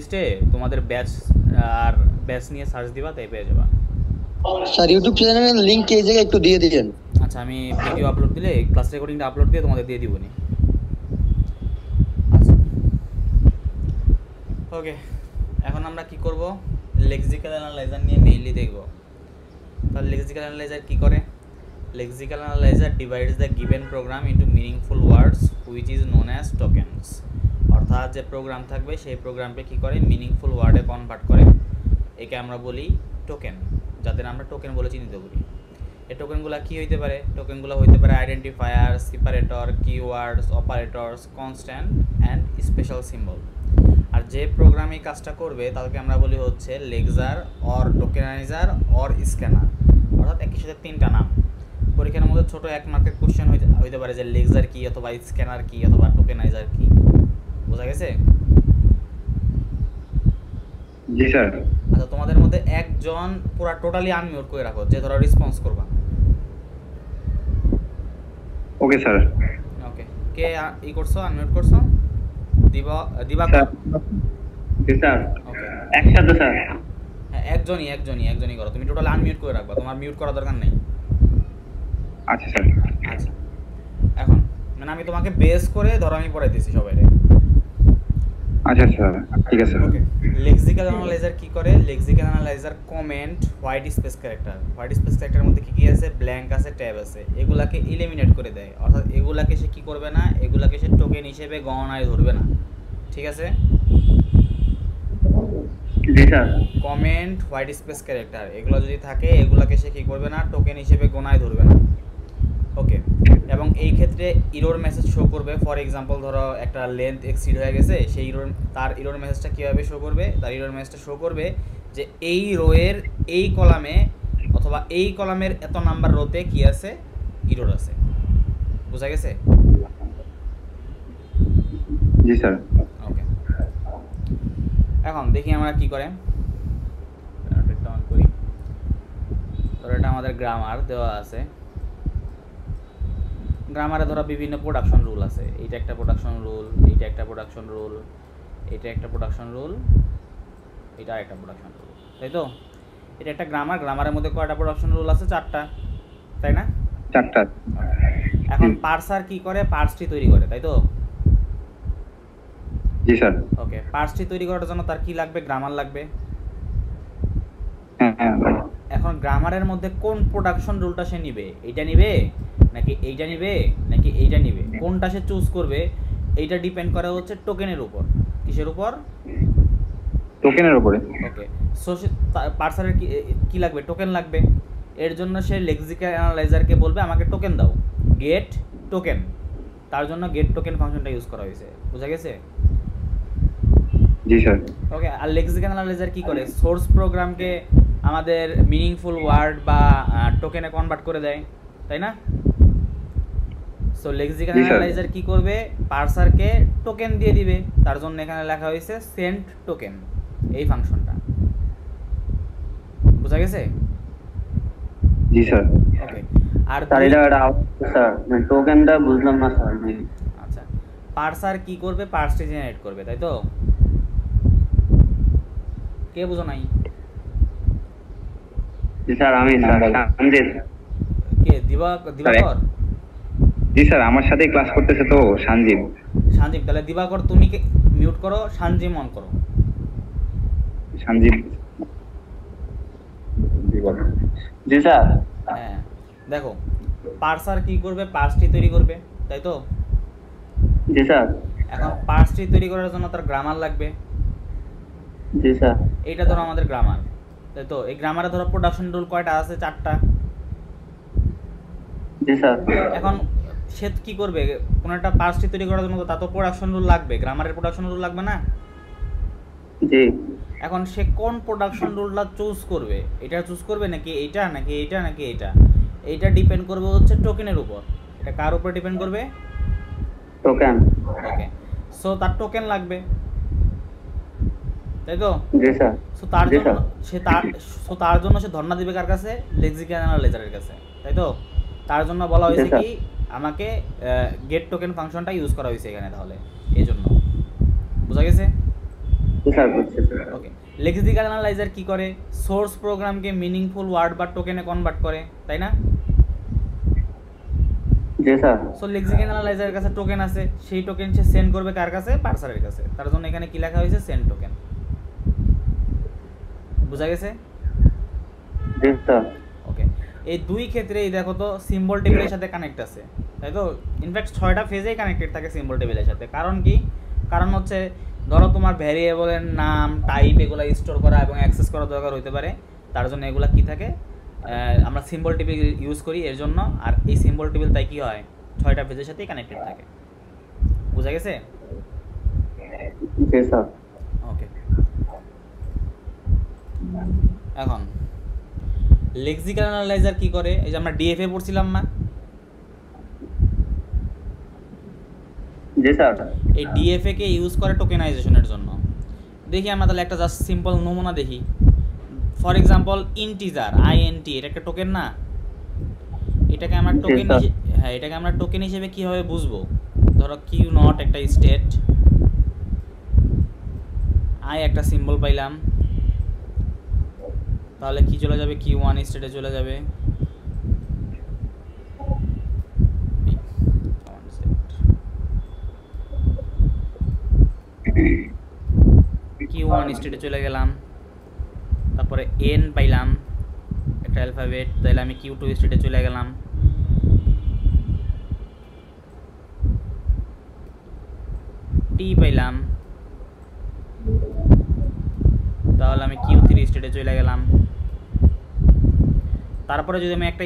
লিস্টে তোমাদের ব্যাচ আর ব্যাচ নিয়ে সার্চ দিবা, তাই পেয়ে যাবা। স্যার ইউটিউব চ্যানেলের লিংক এই জায়গায় একটু দিয়ে দিবেন। আচ্ছা, আমি ভিডিও আপলোড দিলে ক্লাস রেকর্ডিংটা আপলোড দিয়ে তোমাদের দিয়ে দিবনি। আচ্ছা, ওকে, এখন আমরা কি করব, লেক্সিক্যাল অ্যানালাইজার নিয়ে মেইনলি দেখব। তাহলে লেক্সিক্যাল অ্যানালাইজার কি করে? Lexical analyser divides the given program into meaningful words which is known as tokens. অর্থাৎ যে প্রোগ্রাম থাকবে সেই প্রোগ্রামকে কী করে, মিনিংফুল ওয়ার্ডে কনভার্ট করে। একে আমরা বলি টোকেন, যাদের আমরা টোকেন বলে চিহ্নিত করি। এই টোকেনগুলো কী হইতে পারে? টোকেনগুলো হইতে পারে identifier, separator, keywords, operators, constant and special symbol. আর যে প্রোগ্রাম এই কাজটা করবে তাদেরকে আমরা বলি হচ্ছে lexer or tokenizer or scanner. অর্থাৎ একই সাথে তিনটা নাম। পরীক্ষার মধ্যে ছোট এক মার্কের কোশ্চেন হইতে পারে যে লেক্সার কি, অথবা স্ক্যানার কি, অথবা টোকেনাইজার কি। বোঝা গেছে? জি স্যার। আচ্ছা, তোমাদের মধ্যে একজন পুরো টোটালি আনমিউট করে রাখো, যে ধরো রেসপন্স করবা। Okay sir. ওকে, কে ই করছো, আনমিউট করছো? দিবাকর। জি স্যার। ওকে, একসাথে স্যার। হ্যাঁ, একজনই করো। তুমি টোটাল আনমিউট করে রাখবা, তোমার মিউট করার দরকার নেই। আচ্ছা স্যার। আচ্ছা, এখন মানে আমি তোমাকে বেস করে ধরো আমি পড়াইতেছি সবাইরে। আচ্ছা স্যার, ঠিক আছে। ওকে, লেক্সিক্যাল অ্যানালাইজার কি করে? Lexical analyser comment, white space character. White space ক্যারেক্টারের মধ্যে কি কি আছে? ব্ল্যাঙ্ক আছে, ট্যাব আছে। এগুলাকে এলিমিনেট করে দেয়। অর্থাৎ এগুলাকে সে কি করবে না, এগুলাকে সে টোকেন হিসেবে গণনায় ধরবে না। ঠিক আছে? জি sir. Comment, white space character এগুলো যদি থাকে, এগুলাকে সে কি করবে না, টোকেন হিসেবে গণায় ধরবে না। ওকে, এবং এই ক্ষেত্রে ইরর মেসেজ শো করবে। ফর এক্সাম্পল ধরো একটা লেন্থ এক্সিড হয়ে গেছে, সেই তার ইরর মেসেজটা কীভাবে শো করবে? তার ইরর মেসেজটা শো করবে যে এই রোয়ের এই কলামে অথবা এই কলামের এত নাম্বার রোতে কি আছে, ইরর আছে। বোঝা গেছে? জি স্যার। ওকে, এখন দেখি আমরা কি করে। অন করি। ধরো এটা আমাদের গ্রামার দেওয়া আছে। গ্রামারে ধরো বিভিন্ন প্রোডাকশন রুল আছে। এইটা একটা প্রোডাকশন রুল, এইটা একটা প্রোডাকশন রুল, এটা একটা প্রোডাকশন রুল, এটা একটা প্রোডাকশন রুল, তাই তো? এটা একটা গ্রামারের মধ্যে কয়টা প্রোডাকশন রুল আছে? 4টা, তাই না? 4টা। এখন পার্সার কি করে? পার্সটি তৈরি করে, তাই তো? জি স্যার। ওকে, পার্সটি তৈরি করার জন্য তার কি লাগবে? গ্রামার লাগবে। হ্যাঁ হ্যাঁ। এখন গ্রামারের মধ্যে কোন প্রোডাকশন রুলটা সে নিবে? এইটা নিবে নাকি এইটা নিবে নাকি এইটা নিবে? কোনটা সে চুজ করবে এইটা ডিপেন্ড করে হচ্ছে টোকেনের উপর। কিসের উপর? টোকেনের উপরে। ওকে, সো পার্সারের কি লাগবে? টোকেন লাগবে। এর জন্য সে লেক্সিক্যাল অ্যানালাইজারকে বলবে আমাকে টোকেন দাও, গেট টোকেন। তার জন্য গেট টোকেন ফাংশনটা ইউজ করা হয়েছে। বোঝা গেছে? জি স্যার। ওকে, আর লেক্সিক্যাল অ্যানালাইজার কি করে? সোর্স প্রোগ্রামকে আমাদের মিনিংফুল ওয়ার্ড বা টোকেনে কনভার্ট করে দেয়, তাই না? সো লেক্সিক্যাল অ্যানালাইজার কি করবে? পার্সারকে টোকেন দিয়ে দিবে। তার জন্য এখানে লেখা হয়েছে সেন্ড টোকেন, এই ফাংশনটা। বোঝা গেছে? জি স্যার। ওকে, আর স্যার এটা স্যার মানে টোকেনটা বুঝলাম না স্যার। আচ্ছা, পার্সার কি করবে? পার্সটি জেনারেট করবে, তাই তো? কে বুঝো নাই? জি স্যার, আমি স্যার সঞ্জিত। কে? দিবাকর? জি স্যার, আমার সাথে ক্লাস করতেছে তো সঞ্জিত। সঞ্জীব, তাহলে দিবাকর তুমি মিউট করো, সঞ্জীব অন করো। সঞ্জিত। জি স্যার। হ্যাঁ, দেখো পার্সার কি করবে? পার্সটি তৈরি করবে, তাই তো? জি স্যার। এখন পার্সটি তৈরি করার জন্য তার গ্রামার লাগবে। জি স্যার। এইটা ধরো আমাদের গ্রামার, তাই তো? এই গ্রামারে ধরো প্রোডাকশন রুল কয়টা আছে? 4টা। জি স্যার। এখন সে কি করবে? কোনো একটা পার্সটি তৈরি করার জন্য তার তো প্রোডাকশন রুল লাগবে। গ্রামারের প্রোডাকশন রুল লাগবে না? জি। এখন সে কোন প্রোডাকশন রুলটা চুজ করবে? এটা চুজ করবে নাকি এইটা নাকি এইটা নাকি এইটা? এইটা ডিপেন্ড করবে হচ্ছে টোকেনের উপর। এটা কার উপর ডিপেন্ড করবে? টোকেন। ওকে, সো তার টোকেন লাগবে, তাই তো? জি স্যার। সো তার জন্য সে ধর্ণা দিবে কার কাছে? লেক্সিক্যাল অ্যানালাইজারের কাছে, তাই তো? তার জন্য বলা হয়েছে কি আমাকে গেট টোকেন ফাংশনটা ইউজ করা হয়েছে এখানে, তাহলে এই জন্য। বোঝা গেছে? জি স্যার বুঝছি স্যার। ওকে, লেক্সিক্যাল অ্যানালাইজার কি করে? সোর্স প্রোগ্রামকে মিনিংফুল ওয়ার্ড বা টোকেনে কনভার্ট করে, তাই না? জি স্যার। সো লেক্সিক্যাল অ্যানালাইজারের কাছে টোকেন আছে, সেই টোকেন সে সেন্ড করবে কার কাছে? পার্সারের কাছে। তার জন্য এখানে কি লেখা হয়েছে? Send token. বুঝা গেছে? জি স্যার। ওকে, এই দুই ক্ষেত্রেই দেখো তো সিম্বল টেবিলের সাথে কানেক্ট আছে, তাই তো? ইনফ্যাক্ট 6টা ফেজেই কানেক্টেড থাকে সিম্বল টেবিলের সাথে। কারণ কি? কারণ হচ্ছে ধরো তোমার ভ্যারিয়েবলের নাম, টাইপ এগুলো স্টোর করা এবং অ্যাক্সেস করা দরকার হতে পারে, তার জন্য এগুলা কি থাকে? আমরা সিম্বল টেবিল ইউজ করি এর জন্য। আর এই সিম্বল টেবিল তাই কি হয়? 6টা ফেজের সাথেই কানেক্টেড থাকে। বুঝা গেছে? জি স্যার। ওকে, এখন লেক্সিক্যাল অ্যানালাইজার কি করে? এই যে আমরা ডিএফএ পড়ছিলাম না, জি স্যার। এই ডিএফএ কে ইউজ করে টোকেনাইজেশনের জন্য। দেখি আমরা তাহলে একটা জাস্ট সিম্পল নমুনা দেখি। ফর এক্সাম্পল ইন্টিজার আইএনটি, এটা একটা টোকেন না? এটাকে আমরা টোকেন, হ্যাঁ এটাকে আমরা টোকেন হিসেবে কিভাবে বুঝবো? ধরো কিউ নট একটা স্টেট, আই একটা সিম্বল পাইলাম, তাহলে কি চলে যাবে? কিউ ওয়ান স্টেটে চলে যাবে। কিউ ওয়ান স্টেটে চলে গেলাম, তারপরে এন পাইলাম একটা অ্যালফাবেট, তাহলে আমি কিউ টু স্টেটে চলে গেলাম। টি পাইলাম, তাহলে আমি কিউ থ্রি স্টেটে চলে গেলাম। তারপরে যদি আমি একটা,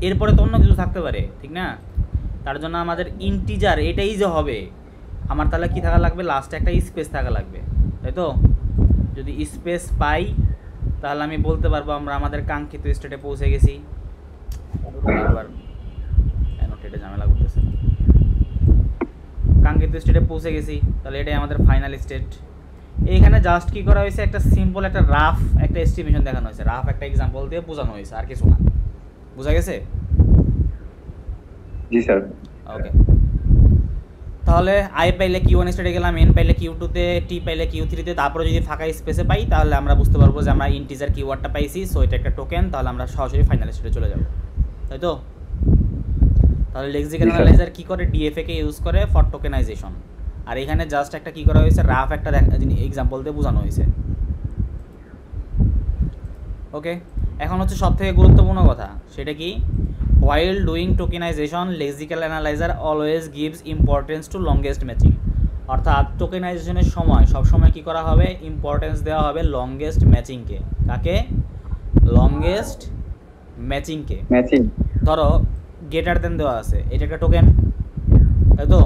এরপরে তো অন্য কিছু থাকতে পারে, ঠিক না? তার জন্য আমাদের ইন্টিজার এটাই যে হবে, আমার তাহলে কি থাকা লাগবে? লাস্টে একটা স্পেস থাকা লাগবে, তাই তো? যদি স্পেস পাই তাহলে আমি বলতে পারবো আমরা আমাদের কাঙ্ক্ষিত স্টেটে পৌঁছে গেছি। বারবার অ্যানোটেটে ঝামেলা করতেছে। কাঙ্ক্ষিত স্টেটে পৌঁছে গেছি, তাহলে এটাই আমাদের ফাইনাল স্টেট। এইখানে জাস্ট কি করা হয়েছে? একটা সিম্পল একটা রাফ একটা এস্টিমেশন দেখানো হয়েছে, রাফ একটা এক্সাম্পল দিয়ে বোঝানো হয়েছে, আর কিছু না। বুঝা গেছে? জি স্যার। ওকে, তাহলে আই পাইলে কিউ ওয়ান স্টেটে গেলাম, এন পাইলে কিউ টুতে, টি পাইলে কিউ থ্রিতে, তারপরে যদি ফাঁকা স্পেসে পাই তাহলে আমরা বুঝতে পারবো যে আমরা ইন্টিজার কিওয়ার্ডটা পাইছি, সো এটা একটা টোকেন, তাহলে আমরা সরাসরি ফাইনাল স্টেটে চলে যাব, তাই তো? তাহলে লেক্সিক্যাল অ্যানালাইজার কি করে? ডিএফএ কে ইউজ করে ফর টোকেনাইজেশন। আর এখানে জাস্ট একটা কি করা হয়েছে? রাফ একটা এক্সাম্পল দিয়ে বোঝানো হয়েছে। ওকে, এখন হচ্ছে সবথেকে গুরুত্বপূর্ণ কথা, সেটা কি? While doing tokenization, lexical analyzer always gives importance to longest matching. অর্থাৎ টোকেনাইজেশনের সময় সবসময় কি করা হবে? ইম্পর্টেন্স দেওয়া হবে লংগেস্ট ম্যাচিংকে। কাকে? লংগেস্ট ম্যাচিংকে। ম্যাচিং। ধরো গ্রেটার দেন দেওয়া আছে, এটা একটা টোকেন, তাই তো?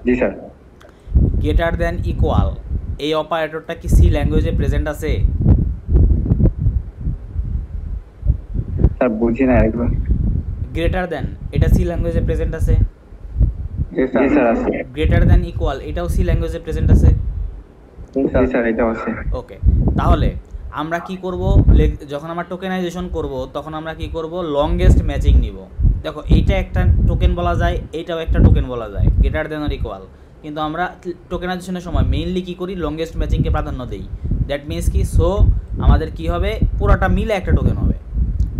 জি স্যার। গ্রেটার দেন ইকুয়াল, এই অপারেটরটা কি সি ল্যাঙ্গুয়েজে প্রেজেন্ট আছে? স্যার বুঝি না একবার। গ্রেটার দেন এটা সি ল্যাঙ্গুয়েজে প্রেজেন্ট আছে? জি স্যার আছে। গ্রেটার দেন ইকুয়াল এটাও সি ল্যাঙ্গুয়েজে প্রেজেন্ট আছে? জি স্যার এটাও আছে। ওকে, তাহলে আমরা কি করব? যখন আমরা টোকেনাইজেশন করব তখন আমরা কি করব? লংগেস্ট ম্যাচিং নিব। দেখো এইটা একটা টোকেন বলা যায়, এইটাও একটা টোকেন বলা যায়, গ্রেটার দেন অর ইকুয়াল। কিন্তু আমরা টোকেনাইজেশনের সময় মেইনলি কি করি? লংগেস্ট ম্যাচিংকে প্রাধান্য দেই। দ্যাট মিনস কি? সো আমাদের কি হবে? পুরোটা মিলে একটা টোকেন হবে।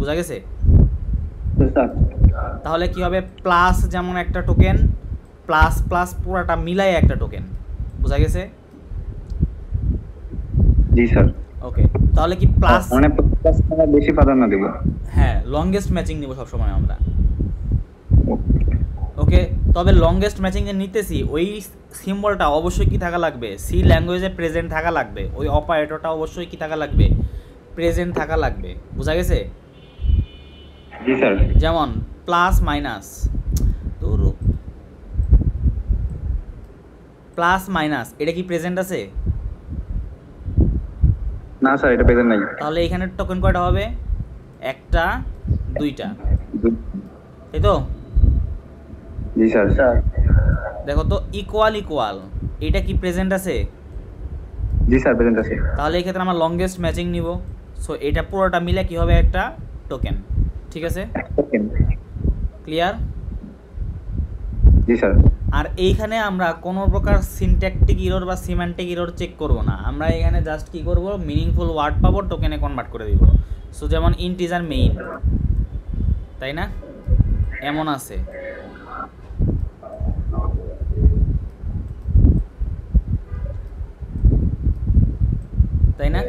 বুঝা গেছে? তাহলে কি হবে? প্লাস যেমন একটা টোকেন, প্লাস প্লাস পুরোটা মিলাই একটা টোকেন। বুঝা গেছে? জি স্যার। ওকে, তাহলে কি প্লাস মানে প্লাস বেশি প্রাধান্য দেব? হ্যাঁ, লংগেস্ট ম্যাচিং নিব সবসময় আমরা। ওকে, তবে লংগেস্ট ম্যাচিং যে নিতেছি ওই সিম্বলটা অবশ্যই কি থাকা লাগবে? সি ল্যাঙ্গুয়েজে প্রেজেন্ট থাকা লাগবে। ওই অপারেটরটা অবশ্যই কি থাকা লাগবে? প্রেজেন্ট থাকা লাগবে। বুঝা গেছে? জি স্যার। যেমন প্লাস মাইনাস, প্লাস মাইনাস এটা কি প্রেজেন্ট আছে? না স্যার এটা প্রেজেন্ট নাই। তাহলে এখানে টোকেন কয়টা হবে? একটা, দুইটা, তাই তো? জি স্যার। দেখো তো ইকুয়াল ইকুয়াল এটা কি প্রেজেন্ট আছে? জি স্যার প্রেজেন্ট আছে। তাহলে এই ক্ষেত্রে আমরা লংগেস্ট ম্যাচিং নিব। সো এটা পুরোটা মিলে কি হবে? একটা টোকেন। ঠিক আছে? টোকেন। ক্লিয়ার? জি স্যার। আর এইখানে আমরা কোনো প্রকার সিনট্যাকটিক এরর বা সিম্যান্টিক এরর চেক করব না, আমরা এখানে জাস্ট কি করব, মিনিংফুল ওয়ার্ড পাবো, টোকেনে কনভার্ট করে দিব। সো যেমন ইন্টিজার মেইন, তাই না, এমন আছে। তাই না,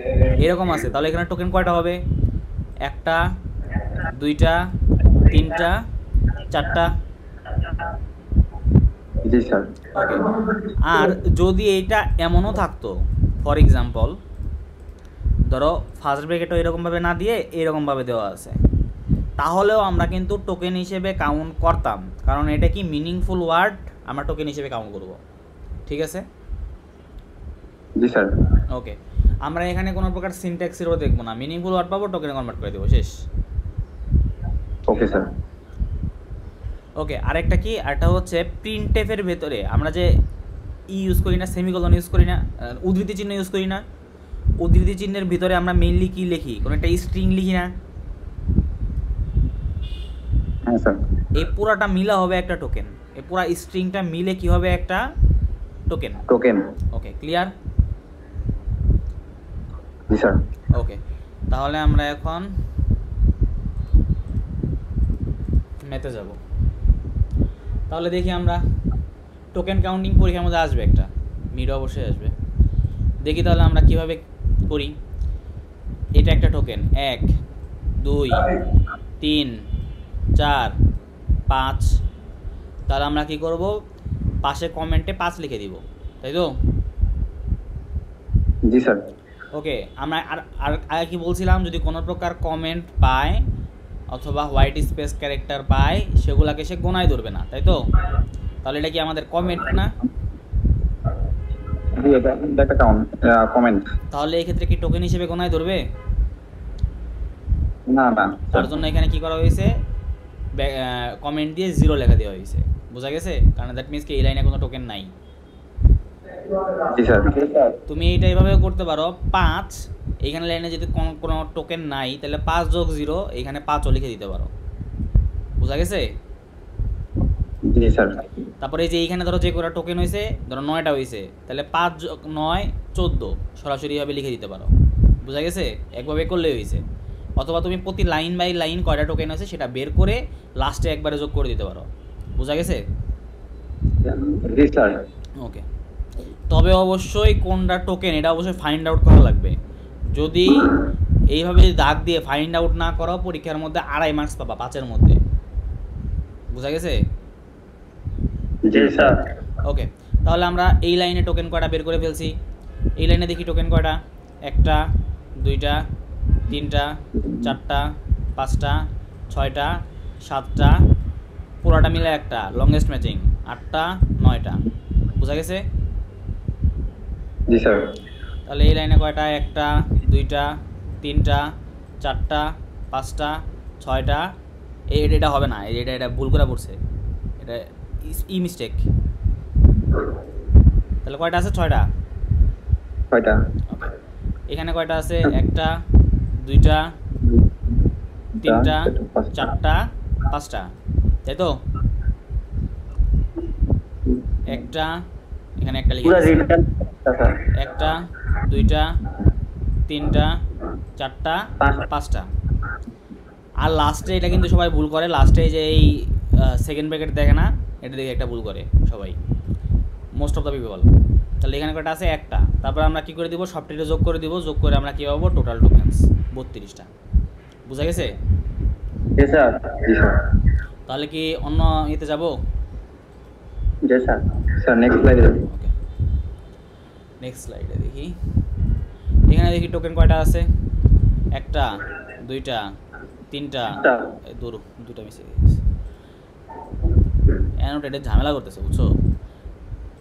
এরকম আছে। তাহলে এখানে টোকেন কয়টা হবে? একটা, দুইটা, তিনটা, চারটা। জি স্যার। ওকে। আর যদি এইটা এমনও থাকতো, ফর এক্সাম্পল ধরো ফার্স্ট ব্র্যাকেটও এরকমভাবে না দিয়ে এরকমভাবে দেওয়া আছে, তাহলেও আমরা কিন্তু টোকেন হিসেবে কাউন্ট করতাম, কারণ এটা কি মিনিংফুল ওয়ার্ড, আমরা টোকেন হিসেবে কাউন্ট করব। ঠিক আছে? জি স্যার। ওকে, আমরা এখানে কোনো প্রকার সিনট্যাক্সেরও দেখবো না, মিনিংফুল ওয়ার্ড পাবো, টোকেনে কনভার্ট করে দেবো, শেষ। Okay sir. ওকে, আরেকটা কি, আরেকটা হচ্ছে প্রিন্টএফের ভেতরে আমরা যে ইউজ করি না, সেমিকোলন ইউজ করি না, উদ্ধৃতি চিহ্ন ইউজ করি না, উদ্ধৃতি চিহ্নের ভিতরে আমরা মেইনলি কি লিখি, কোনো একটা স্ট্রিং লিখি না? হ্যাঁ স্যার। এই পুরাটা মিলা হবে একটা টোকেন, এই পুরা স্ট্রিংটা মিলে কি হবে, একটা টোকেন। টোকেন। ওকে, ক্লিয়ার? জি স্যার। ওকে, তাহলে আমরা এখন ম্যাথে যাব। তাহলে দেখি আমরা টোকেন কাউন্টিং পরীক্ষার মধ্যে আসবে একটা, মিড অবশ্যই আসবে। দেখি তাহলে আমরা কিভাবে করি। এটা একটা টোকেন, 1 2 3 4 5। তাহলে আমরা কি করব, পাশে কমেন্টে 5 লিখে দিব, তাই তো? জি স্যার। ওকে, আমরা আর আগে কি বলছিলাম, যদি কোনো প্রকার কমেন্ট পায় অথবা হোয়াইট স্পেস ক্যারেক্টার পায়, সেগুলাকে সে গোনায় ধরবে না, তাই তো? তাহলে এটা কি আমাদের কমেন্ট না? জি, এটা একটা কমেন্ট। তাহলে এই ক্ষেত্রে কি টোকেন হিসেবে গোনায় ধরবে? না না। তার জন্য এখানে কি করা হয়েছে, কমেন্ট দিয়ে 0 লেখা দেওয়া হয়েছে। বোঝা গেছে? কারণ দ্যাট মিনস কি এই লাইনে কোনো টোকেন নাই। জি স্যার। তুমি এইটা এইভাবে করতে পারো, 5 এইখানে লাইনে যদি কোনো টোকেন নাই, তাহলে 5 যোগ 0 এখানে 5ও লিখে দিতে পারো। বোঝা গেছে? জি স্যার। তারপরে এই যে এইখানে ধরো যে কটা টোকেন হয়েছে, ধরো 9টা হয়েছে, তাহলে 5 যোগ 9 14 সরাসরি ভাবে লিখে দিতে পারো। বোঝা গেছে? একভাবে করলেই হয়েছে। অথবা তুমি প্রতি লাইন বাই লাইন কয়টা টোকেন আছে সেটা বের করে লাস্টে একবারে যোগ করে দিতে পারো। বোঝা গেছে? জি স্যার। ওকে, তবে অবশ্যই কোনটা টোকেন এটা অবশ্যই ফাইন্ড আউট করা লাগবে। যদি এইভাবে দাগ দিয়ে ফাইন্ড আউট না করো, পরীক্ষার মধ্যে 2.5 মার্কস পাবা 5-এর মধ্যে। বোঝা গেছে? জি স্যার। ওকে, তাহলে আমরা এই লাইনে টোকেন কয়টা বের করে ফেলছি। এই লাইনে দেখি টোকেন কয়টা, 1টা 2টা 3টা 4টা 5টা 6টা 7টা, পুরাটা মিলে একটা লংগেস্ট ম্যাচিং 8টা 9টা। বোঝা গেছে? জি স্যার। তাহলে এই লাইনে কয়টা, 1টা 2টা 3টা 4টা 5টা 6টা। এটা হবে না, এটা ভুল করে পড়ছে, এটা মিস্টেক। তাহলে কয়টা আছে, 6টা। কয়টা? ওকে, এখানে কয়টা আছে, 1টা 2টা 3টা 4টা 5টা, তাই তো? একটা, এখানে একটা লিখে দিচ্ছি, 1টা 2টা 3টা 4টা 5টা। আর লাস্টে এটা কিন্তু সবাই ভুল করে, লাস্টে যে এই সেকেন্ড ব্র্যাকেট দেখে না, এটা দেখে একটা ভুল করে সবাই, মোস্ট অফ দ্য পিপল। তাহলে এখানে কয়টা আছে, 1টা। তারপর আমরা কি করে দিব, সবটিতে যোগ করে দিব, যোগ করে আমরা কি পাবো, টোটাল টোকেন্স 32টা। বুঝা গেছে? জি স্যার। জি স্যার। তাহলে কি অন্য ইতে যাব? জি স্যার। স্যার নেক্সট স্লাইডে যাবো। ওকে, নেক্সট স্লাইডে দেখি। এখানে দেখি টোকেন কয়টা আছে, 1টা 2টা 3টা, দুটো মিশে গেছে, অ্যানোটেটে ঝামেলা করতেছে, বুঝছো?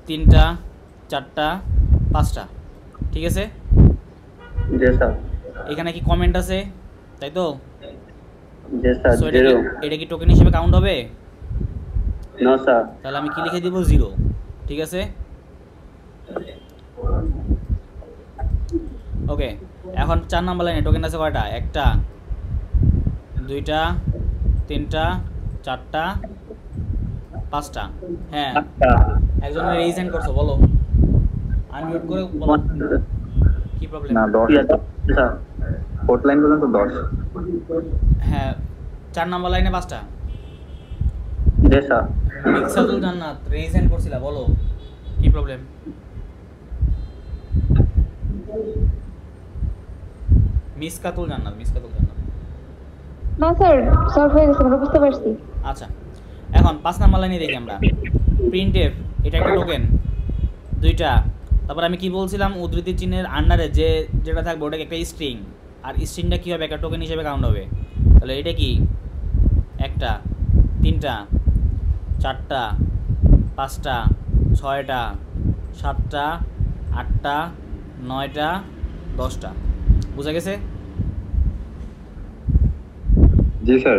3টা 4টা 5টা, ঠিক আছে? জি স্যার। এখানে কি কমেন্ট আছে, তাই তো? জি স্যার। সো এটা কি টোকেন হিসেবে কাউন্ট হবে? No sir. তাহলে আমি কি লিখে দিব, 0, ঠিক আছে? ওকে, এখন 4 নাম্বার লাইনে টোকেন আছে কয়টা, 1টা 2টা 3টা 4টা 5টা। হ্যাঁ, আচ্ছা একজনের রেইজেন্ট করছো, বলো। আনমিউট করে বলো কি প্রবলেম। না 10 স্যার, ফোর্থ লাইন পর্যন্ত 10। হ্যাঁ, 4 নাম্বার লাইনে 5টা। জি স্যার। মিক্সাতুল জান্নাত রেইজেন্ট করছিলা, বলো কি প্রবলেম। মিসকাতুল জান্নাত না স্যার, সলভ হয়ে গেছে, আমরা বুঝতে পারছি। আচ্ছা, এখন 5 নাম্বার লাইনে দেখি আমরা। প্রিন্টএফ, এটা একটা টোকেন, 2টা। তারপর আমি কি বলছিলাম, উদ্ধৃতি চিহ্নের আন্ডারে যেটা থাকবে ওটাকে একটা স্ট্রিং, আর স্ট্রিংটা কী হবে, একটা টোকেন হিসেবে কাউন্ট হবে। তাহলে এটা কি 1টা, 3টা, 4টা, 5টা, 6টা, 7টা, 8টা, 9টা, 10টা। বুঝা গেছে? জি স্যার।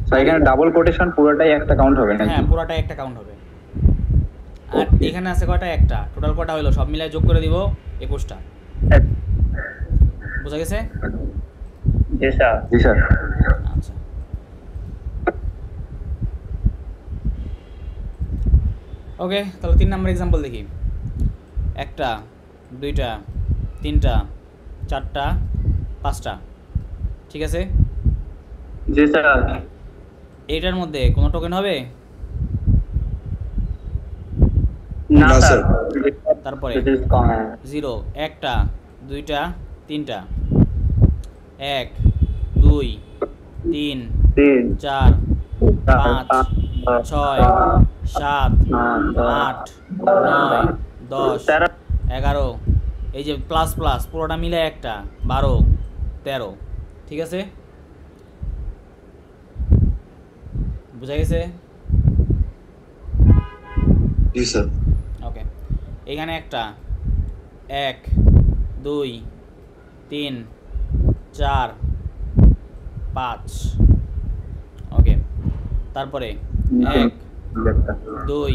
স্যার এখানে ডাবল কোটেশন পুরোটাই একটা কাউন্ট হবে নাকি? হ্যাঁ, পুরোটাই একটা কাউন্ট হবে। আর এখানে আছে কয়টা, একটা। টোটাল কয়টা হলো, সব মিলাই যোগ করে দিব 21টা। বুঝা গেছে? জি স্যার। জি স্যার। আচ্ছা, ওকে, তাহলে 3 নাম্বার এক্সাম্পল দেখি। 1টা, 2টা, 3টা, 4টা, 5টা। ঠিক আছে? জি স্যার। এইটার মধ্যে কোনো টোকেন হবে? না স্যার। তারপরে It is common. 0, 1টা, 2টা, 3টা, 1, 2, 3, 4, 5, 6, 7, 8, 9, 10, 11। এই যে প্লাস প্লাস পুরোটা মিলে একটা 12, 13। ঠিক আছে? বুঝা গেছে? জি স্যার। ওকে, এখানে একটা 1, 2, 3, 4, 5। ওকে, তারপরে 1, 2,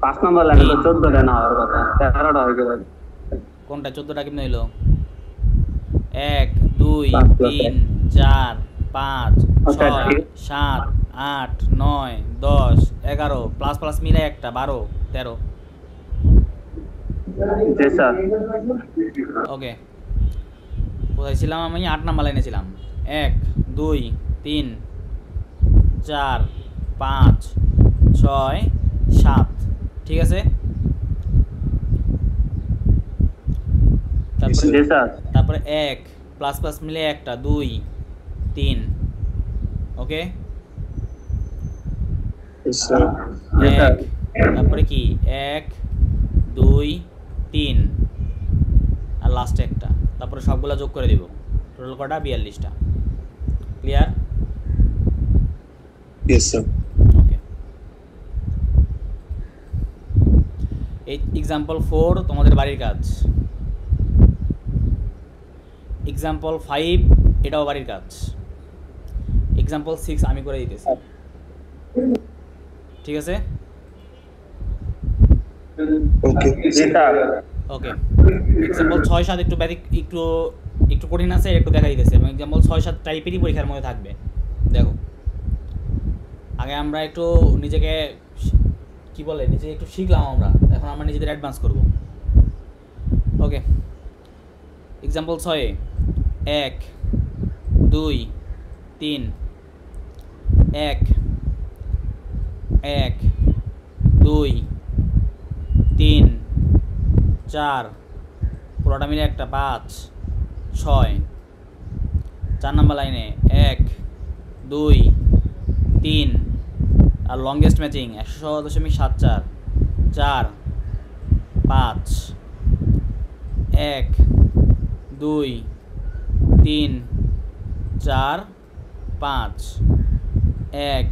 5 নাম্বার লাইনে তো 14টা না হওয়ার কথা, 13টা হয়ে গেল। কোনটা 14টা কেমনে হইলো? 1, 2, 3, 4, 5, 6, 7, 8, 9, 10, 11 প্লাস প্লাস মিলে একটা 12, 13। জি স্যার। ওকে, কোথায় ছিলাম আমি? 8 নাম্বার লাইনে ছিলাম। 1, 2, 3, 4, 5, 6, 7। ঠিক আছে? তারপরে জি স্যার। তারপরে 1 প্লাস প্লাস মিলে একটা 2, 3। ওকে, Yes, sir. 1, তারপরে কি 1, 2, 3, আর লাস্টে একটা। তারপরে সবগুলা যোগ করে দিব, টোটাল কটা? 42টা। ক্লিয়ার? Yes, sir. ওকে, এই এক্সাম্পল 4 তোমাদের বাড়ির কাজ। এক্সাম্পল 5 এটাও বাড়ির কাজ। এক্সাম্পল 6 আমি করে দিতেছি। ঠিক আছে? Okay. জি স্যার। ওকে, এক্সাম্পল 6-7 একটু একটু কঠিন আছে, একটু দেখা দিতেছে, এবং এক্সাম্পল 6-7 টাইপেরই পরীক্ষার মধ্যে থাকবে। দেখো, আগে আমরা একটু নিজেকে কি বলে, নিজে একটু শিখলাম আমরা, এখন আমরা নিজেদের অ্যাডভান্স করব। ওকে, এক্সাম্পল 6, 1, 2, 3, 1, 1, 2, 3, 4, পুরোটা মিলে একটা 5, 6। 4 নাম্বার লাইনে 1, 2, 3, আর লংগেস্ট ম্যাচিং 100.74, 4, 5, 1, 2, 3, 4, 5, 1,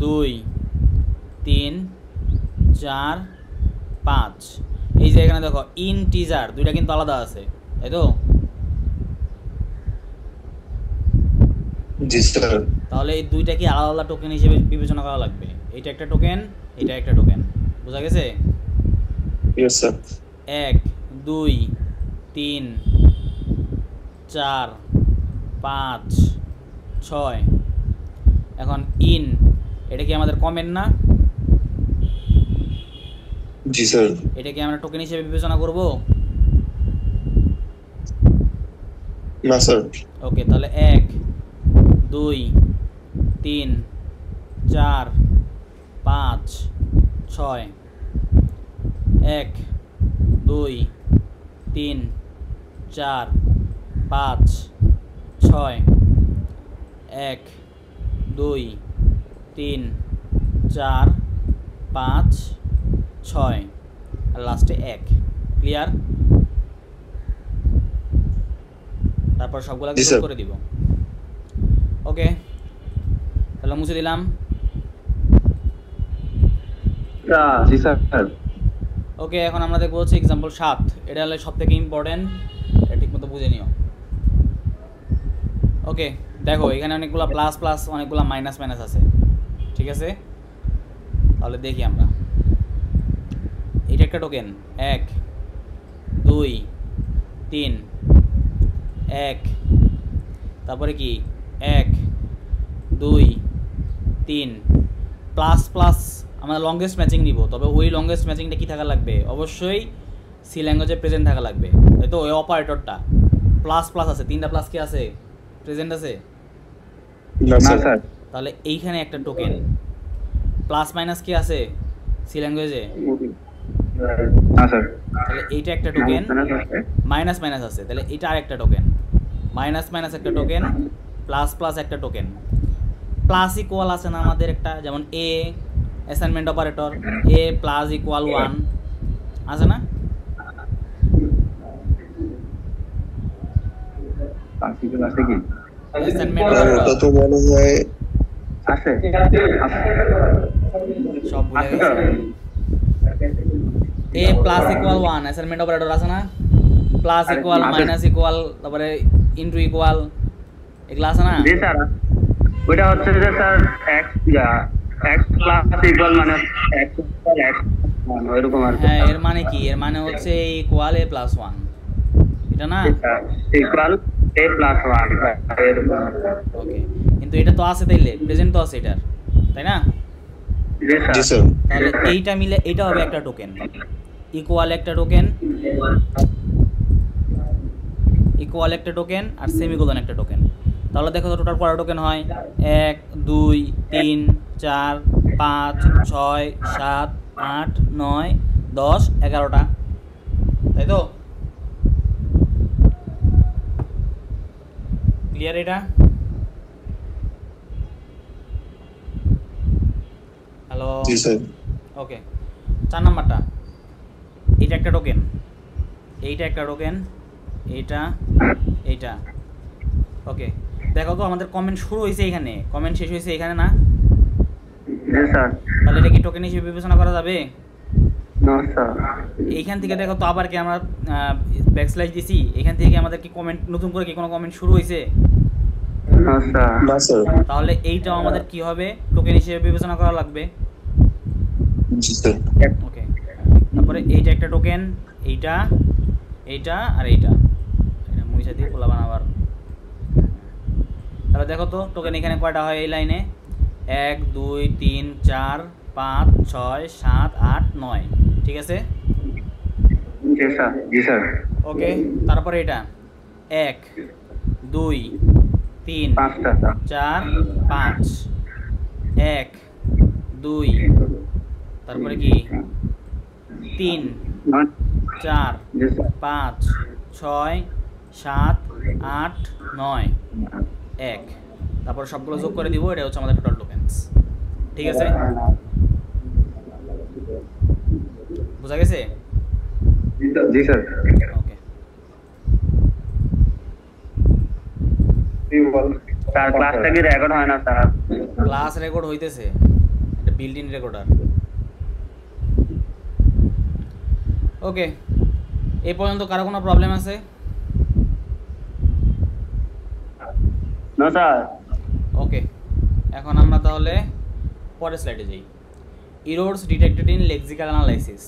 2, 3, 4, 5। এই যে এখানে দেখো ইন্টিজার দুইটা কিন্তু আলাদা আছে, তাই তো? জি স্যার। তাহলে এই দুইটা কি আলাদা আলাদা টোকেন হিসেবে বিবেচনা করা লাগবে। এটা একটা টোকেন, এটা একটা টোকেন। বোঝা গেছে? Yes, sir. 1, 2, 3, 4, 5, 6। এখন ইন এটা কি আমাদের কমেন্ট না? जी सर। এটা কি আমরা টোকেন হিসেবে বিবেচনা করব? ना सर। ওকে, তাহলে 1 2 3 4 5 6 1 2 3 4 5 6 1 2 3 4 5 6 আর লাস্টে 1। ক্লিয়ার? তারপর সবগুলোকে যোগ করে দিব। ওকে, তাহলে মুছে দিলাম। জি স্যার। ওকে, এখন আমরা দেখবো হচ্ছে এক্সাম্পল 7। এটা হলো সবথেকে ইম্পর্টেন্ট, এটা ঠিকমতো বুঝে নিও। ওকে, দেখো এখানে অনেকগুলো প্লাস প্লাস অনেকগুলো মাইনাস মাইনাস আছে, ঠিক আছে? তাহলে দেখি আমরা, এটা একটা টোকেন 1 2 3 1, তারপরে কি 1 2 3 প্লাস প্লাস আমরা লংগেস্ট ম্যাচিং নিব, তবে ওই লংগেস্ট ম্যাচিংটা কি থাকা লাগবে? অবশ্যই সি ল্যাঙ্গুয়েজে প্রেজেন্ট থাকা লাগবে, তাই তো? ওই অপারেটরটা প্লাস প্লাস আছে, 3টা প্লাস কি আছে? প্রেজেন্ট আছে ना না सर। স্যার। তাহলে এইখানে একটা টোকেন প্লাস মাইনাস কি আছে সি ল্যাঙ্গুয়েজে? না স্যার। তাহলে এইটা একটা টোকেন, মাইনাস মাইনাস আছে, তাহলে এটা আরেকটা টোকেন, মাইনাস মাইনাস একটা টোকেন, প্লাস প্লাস একটা টোকেন। প্লাস ইকুয়াল আছে না আমাদের একটা, যেমন এ অ্যাসাইনমেন্ট অপারেটর এ প্লাস ইকুয়াল 1 আছে না? আছে কি? অ্যাসাইনমেন্ট ওটা অপারেটর তো মনে হয় আছে। সব ভুলে গেছি। এ প্লাস ইকুয়াল 1 অ্যাসাইনমেন্ট অপারেটর আছে না? প্লাস ইকুয়াল, মাইনাস ইকুয়াল, তারপরে ইনটু ইকুয়াল, এগুলো আছে না? জি স্যার। ওইটা হচ্ছে যে স্যার x প্লাস ইকুয়াল মানে x ইকুয়াল x ওইরকম আর কি। হ্যাঁ, এর মানে কি? এর মানে হচ্ছে ইকুয়াল এ প্লাস 1, এটা না? ইকুয়াল a প্লাস 1 এরকম। ওকে, কিন্তু এটা তো আছে, তাইলে প্রেজেন্ট তো আছে এটার, তাই না? জি जी স্যার। सर। তাহলে এইটা মিলে এটা হবে একটা টোকেন, ইকুয়াল একটা টোকেন, ইকুয়াল একটা টোকেন আর সেমিকোলন একটা টোকেন। তাহলে দেখো তো টোটাল কয়টা টোকেন হয়? 1 2 3 4 5 6 7 8 9 10 11টা, তাই তো? ক্লিয়ার এটা? হ্যালো, जी सर। ওকে। 4 নাম্বারটা, এইটা একটা টোকেন, এইটা একটা টোকেন, এইটা এইটা। ওকে, দেখো তো আমাদের কমেন্ট শুরু হয়েছে এখানে, কমেন্ট শেষ হয়েছে এখানে না? জি স্যার। তাহলে এটা কি টোকেন হিসেবে বিবেচনা করা যাবে? না স্যার। এইখান থেকে দেখো তো আবার কি আমরা ব্যাকস্ল্যাশ দিছি, এখান থেকে আমাদের কি কমেন্ট নতুন করে কি কোনো কমেন্ট শুরু হয়েছে? না স্যার। ना सर। তাহলে এইটাও আমাদের কি হবে? টোকেন হিসেবে বিবেচনা করা লাগবে। जी सर। ওকে, তারপরে এইটা একটা টোকেন, এইটা এইটা আর এইটা, এটা মুইসা দিয়ে পোলা বানাবার। তাহলে দেখো তো টোকেন এখানে কয়টা হয় এই লাইনে? 1 2 3 4 5 6 7 8 9, ঠিক আছে? জি স্যার। জি স্যার। ওকে, তারপরে এটা 1 2 3 পাঁচটা স্যার। 4 5 1 2, তারপরে কি 3 4 জি স্যার। 5 6 7 8 9 1, তারপর সবগুলো যোগ করে দিব, এটা হচ্ছে আমাদের টোটাল টোকেনস, ঠিক আছে? বুঝা গেছে? জি স্যার। ওকে, স্যার ক্লাসটা কি রেকর্ড হয় না স্যার? ক্লাস রেকর্ড হইতেছে, এটা বিল্ট ইন রেকর্ডার। ওকে, এই পর্যন্ত কারো কোনো প্রবলেম আছে? না স্যার। ওকে, এখন আমরা তাহলে পরের স্লাইডে যাই। Errors detected in lexical analysis,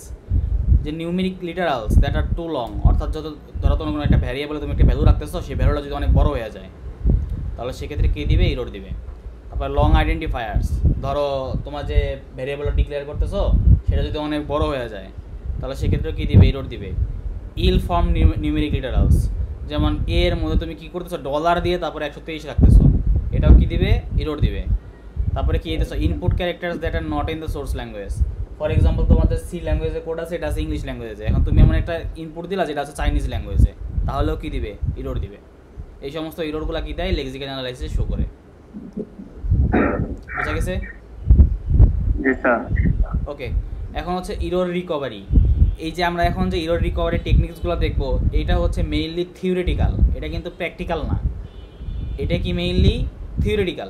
যে numeric literals that are too long, অর্থাৎ যত ধরো তোমার কোনো একটা ভ্যারিয়েবলে তুমি একটা ভ্যালু রাখতেছো, সেই ভ্যালুটা যদি অনেক বড় হয়ে যায়, তাহলে সেক্ষেত্রে কী দিবে? এরর দিবে। তারপর লং আইডেন্টিফায়ার্স, ধরো তোমার যে ভেরিয়েবল ডিক্লেয়ার করতেছো সেটা যদি অনেক বড় হয়ে যায় তাহলে সেক্ষেত্রে কী দিবে, এরর দিবে। ইল ফর্ম নিউমেরিক লিটারালস, যেমন এর মধ্যে তুমি কী করতেছো ডলার দিয়ে তারপরে 123 রাখতেছো, এটাও কী দিবে, এরর দিবে। তারপরে কী দিতেছো, input characters that are not in the source language. For example তোমাদের সি ল্যাঙ্গুয়েজে কোড আছে, এটা আছে ইংলিশ ল্যাঙ্গুয়েজে, এখন তুমি এমন একটা ইনপুট দিলা যেটা আছে চাইনিজ ল্যাঙ্গুয়েজে, তাহলেও কী দিবে, এরর দিবে। এই সমস্ত এররগুলো কী দেয়, লেক্সিক্যাল অ্যানালাইসিসে শো করে। বুঝা গেছে? জি স্যার। ওকে, এখন হচ্ছে এরর রিকভারি। এই যে আমরা এখন যে এরর রিকভারি টেকনিক্সগুলো দেখবো, এটা হচ্ছে মেইনলি থিওরিটিক্যাল, এটা কিন্তু প্র্যাকটিক্যাল না, এটা কি মেইনলি থিওরিটিক্যাল।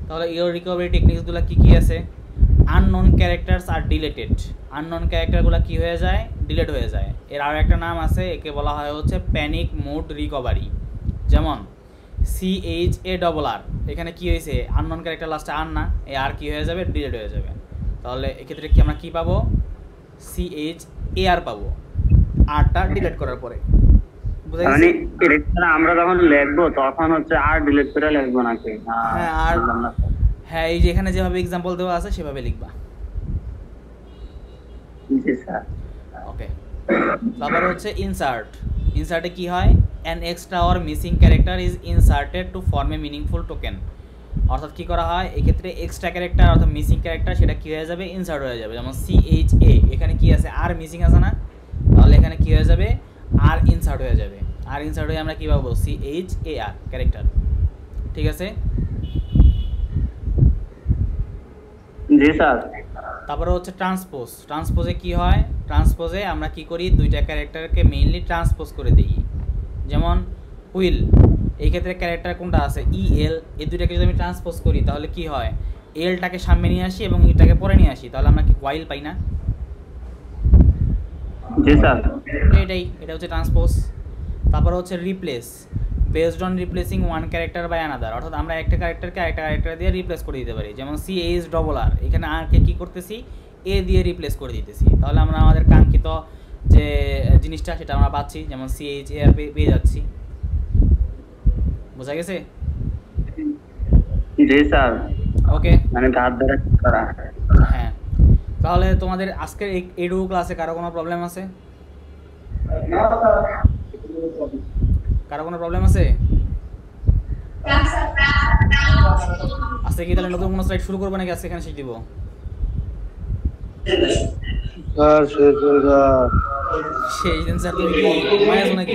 তাহলে এরর রিকভারি টেকনিক্সগুলো কী কী আছে, আননোন ক্যারেক্টারস আর ডিলেটেড, আননোন ক্যারেক্টারগুলো কী হয়ে যায়, ডিলেট হয়ে যায়। এর আর একটা নাম আছে, একে বলা হয় হচ্ছে প্যানিক মোড রিকভারি। যেমন CHARR, এখানে কী হয়েছে, আননোন ক্যারেক্টার লাস্টে আর না, এই আর কী হয়ে যাবে, ডিলেট হয়ে যাবে। তাহলে এক্ষেত্রে কি আমরা কী পাবো, CHAR পাবো, আরটা ডিলেট করার পরে। বুঝা মানে গেছে? আমরা যখন লিখবো তখন হচ্ছে আর ডিলিট করে লিখবো নাকি? হ্যাঁ, আর হ্যাঁ, এই যে এখানে যেভাবে এক্সাম্পল দেওয়া আছে সেভাবে লিখবা। জি স্যার। ওকে, তারপর হচ্ছে ইনসার্ট। ইনসার্টে কি হয়, an extra or missing character is inserted to form a meaningful token. অর্থাৎ কী করা হয়, এক্ষেত্রে এক্সট্রা ক্যারেক্টার অর্থাৎ মিসিং ক্যারেক্টার সেটা কী হয়ে যাবে, ইনসার্ট হয়ে যাবে। যেমন CHA, এখানে কি আছে, আর মিসিং আছে না, তাহলে এখানে কী হয়ে যাবে, আর ইনসার্ট হয়ে যাবে। আর ইনসার্ট হয়ে আমরা কী পাবো, CHAR ক্যারেক্টার। ঠিক আছে? জি স্যার। তারপরে হচ্ছে ট্রান্সপোজ। ট্রান্সপোজে কি হয়, ট্রান্সপোজে আমরা কি করি, দুইটা ক্যারেক্টারকে মেইনলি ট্রান্সপোজ করে দিই। যেমন হুইল, এই ক্ষেত্রে ক্যারেক্টার কোনটা আছে, EL, এই দুইটাকে যদি আমি ট্রান্সপোজ করি তাহলে কি হয়, এলটাকে সামনে নিয়ে আসি এবং ইটাকে পরে নিয়ে আসি, তাহলে আমরা কি হোয়াইল পাই না? জি স্যার। এটা হচ্ছে ট্রান্সপোজ। তারপরে হচ্ছে replace, based on replacing one character by another, অর্থাৎ আমরা একটা ক্যারেক্টারকে আরেকটা ক্যারেক্টার দিয়ে রিপ্লেস করে দিতে পারি। যেমন CHRR, এখানে আরকে কী করতেছি, এ দিয়ে রিপ্লেস করে দিতেছি, তাহলে আমরা আমাদের কাঙ্ক্ষিত যে জিনিসটা সেটা আমরা পাচ্ছি, যেমন CHAR পেয়ে যাচ্ছি। বোঝা গেছে? জি স্যার। ওকে, মানে ধার ধরে করা। হ্যাঁ, তাহলে তোমাদের আজকের এইটুকু ক্লাসে কারো কোনো প্রবলেম আছে? কারো কোনো প্রবলেম আছে? আজকে কি তাহলে নতুন কোনো স্লাইড শুরু করবো নাকি আজকে এখানে শিখ দিব? সেই দিন স্যার তুমি কি ঘুমায় আছো নাকি?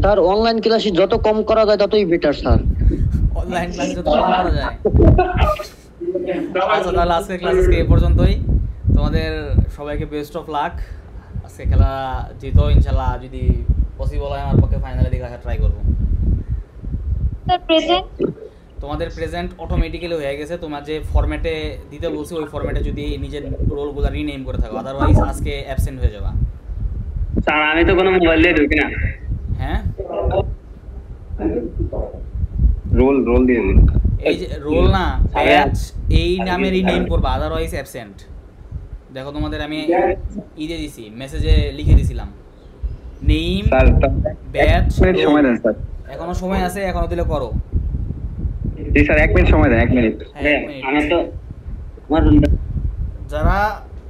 স্যার অনলাইন ক্লাসে যত কম করা যায় ততই বেটার স্যার। অনলাইন ক্লাসে যত কম করা যায়। আচ্ছা, তাহলে আজকের ক্লাস এই পর্যন্তই। তোমাদের সবাইকে বেস্ট অফ লাক। আজকে খেলা জিতো ইনশাল্লাহ, যদি পসিবল হয় আমার পক্ষে ফাইনালে দিকে আসা ট্রাই করবো। স্যার প্রেজেন্ট, তোমাদের প্রেজেন্ট অটোমেটিক্যালি হয়ে গেছে, তোমার যে ফরম্যাটে দিতে বলছি ওই ফরম্যাটে যদি নিজের রোলগুলো রিনেম করে থাকো, আদারওয়াইজ আজকে অ্যাবসেন্ট হয়ে যাবা। স্যার আমি তো কোনো মোবাইল দিয়ে ঢুকি না। হ্যাঁ, রোল দিয়ে দিন। এই যে রোল না, ব্যাচ এই নামে রিনেম করবা, আদারওয়াইজ অ্যাবসেন্ট। দেখো তোমাদের আমি দিয়ে দিছি, মেসেজে লিখে দিছিলাম নেম স্যার ব্যাচ। সময় দেন স্যার। এখনো সময় আছে, এখনো দিলে করো। জি স্যার 1 মিনিট সময় দেন, 1 মিনিট। হ্যাঁ, 1 মিনিট। আমি তো আমার যারা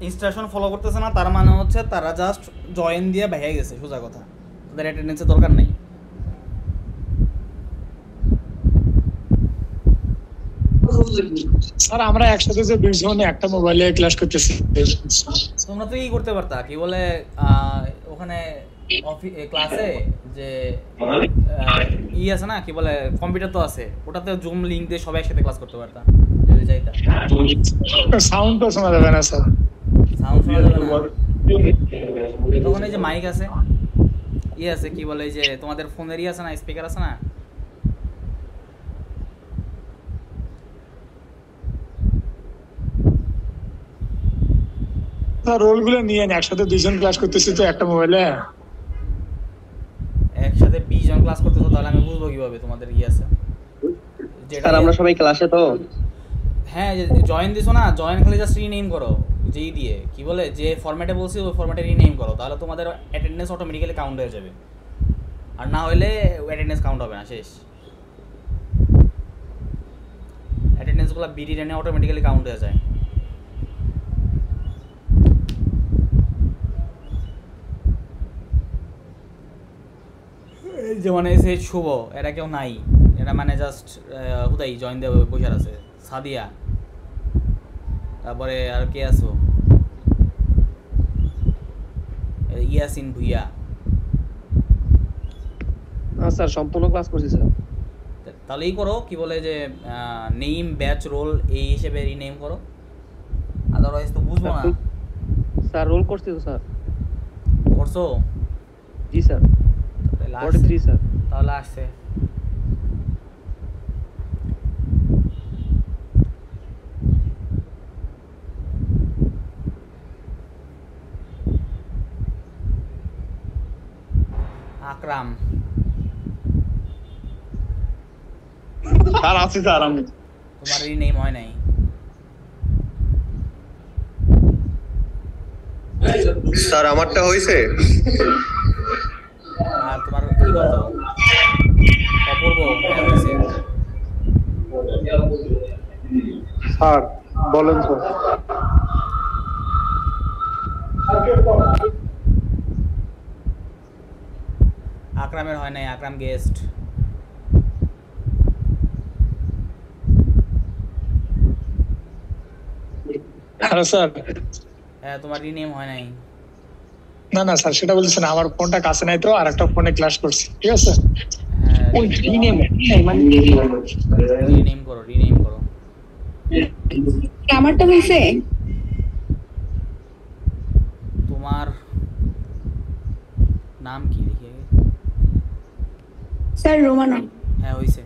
ইনস্ট্রাকশন ফলো করতেছে না তার মানে হচ্ছে তারা জাস্ট জয়েন দিয়ে ভেঙে গেছে, সোজা কথা, তাদের অ্যাটেন্ডেন্সের দরকার নেই। স্যার আমরা একসাথে যে 2 জনে একটা মোবাইলে ক্লাস করতেছি, তোমরা তো এই করতে পারতা, কি বলে ওখানে ক্লাসে যে আছে না, কি বলে কম্পিউটার তো আছে, ওটাতে জুম লিংক দিয়ে সবাই একসাথে ক্লাস করতে পারতা যদি চাইতা। সাউন্ড তো শোনা যাবে না স্যার। সাউন্ড শোনা যাবে না, তখন এই যে মাইক আছে, আছে কি বলে, এই যে তোমাদের ফোনেরই আছে না, স্পিকার আছে না, স্যার রোলগুলো নিয়ে একসাথে 2 জন ক্লাস করতেছি তো একটা মোবাইলে। একসাথে 20 জন ক্লাস করতেছো, তাহলে আমি বুঝবো কিভাবে তোমাদের আছে? স্যার আমরা সবাই ক্লাসে তো। হ্যাঁ, জয়েন দিছো না, জয়েন খালি জাস্ট রিনেম করো, যেই দিয়ে কি বলে যে ফরম্যাটে বলছি ওই ফরম্যাটে রিনেম করো, তাহলে তোমাদের অ্যাটেন্ডেন্স অটোমেটিক্যালি কাউন্ট হয়ে যাবে। আর না হলে অ্যাটেন্ডেন্স কাউন্ট হবে না, শেষ। অ্যাটেন্ডেন্সগুলো বিডি রেনে অটোমেটিক্যালি কাউন্ট হয়ে যায়। এই যে মানে এসে শুভ এরা কেউ নাই, এরা মানে জাস্ট হুদাই জয়েন দিয়ে বসে আছে। সাদিয়া, তারপরে আর কে আছো, ইয়াসিন ভুইয়া। স্যার সম্পূর্ণ ক্লাস করছি স্যার। তাহলেই করো, কি বলে যে নেম ব্যাচ রোল এই হিসেবে রিনেম করো, আদারওয়াইজ তো বুঝবো না। স্যার রোল করছি তো স্যার। করছো? জি স্যার। তাহলে 43 স্যার। তাহলে আসছে। আকরাম, স্যার আছি স্যার আমি। তোমার রিনেম হয় নাই। স্যার আমারটা হয়েছে। আর তোমার কি কত অপূর্ব হয়েছে? স্যার বলেন স্যার। আকরামের হয় নাই, আকরাম গেস্ট। Hello sir. হ্যাঁ, তোমার রিনেম হয় নাই। না না স্যার সেটা বলছেন, আমার ফোনটা কাছে নাই তো, আর একটা ফোনে ক্লাস করছি, ঠিক আছে। হ্যাঁ, ওই রিনেম মানে রিনেম করো, রিনেম করো। আমারটা হয়েছে? তোমার নাম কি দেখি আগে। স্যার রোমানা। হ্যাঁ হয়েছে।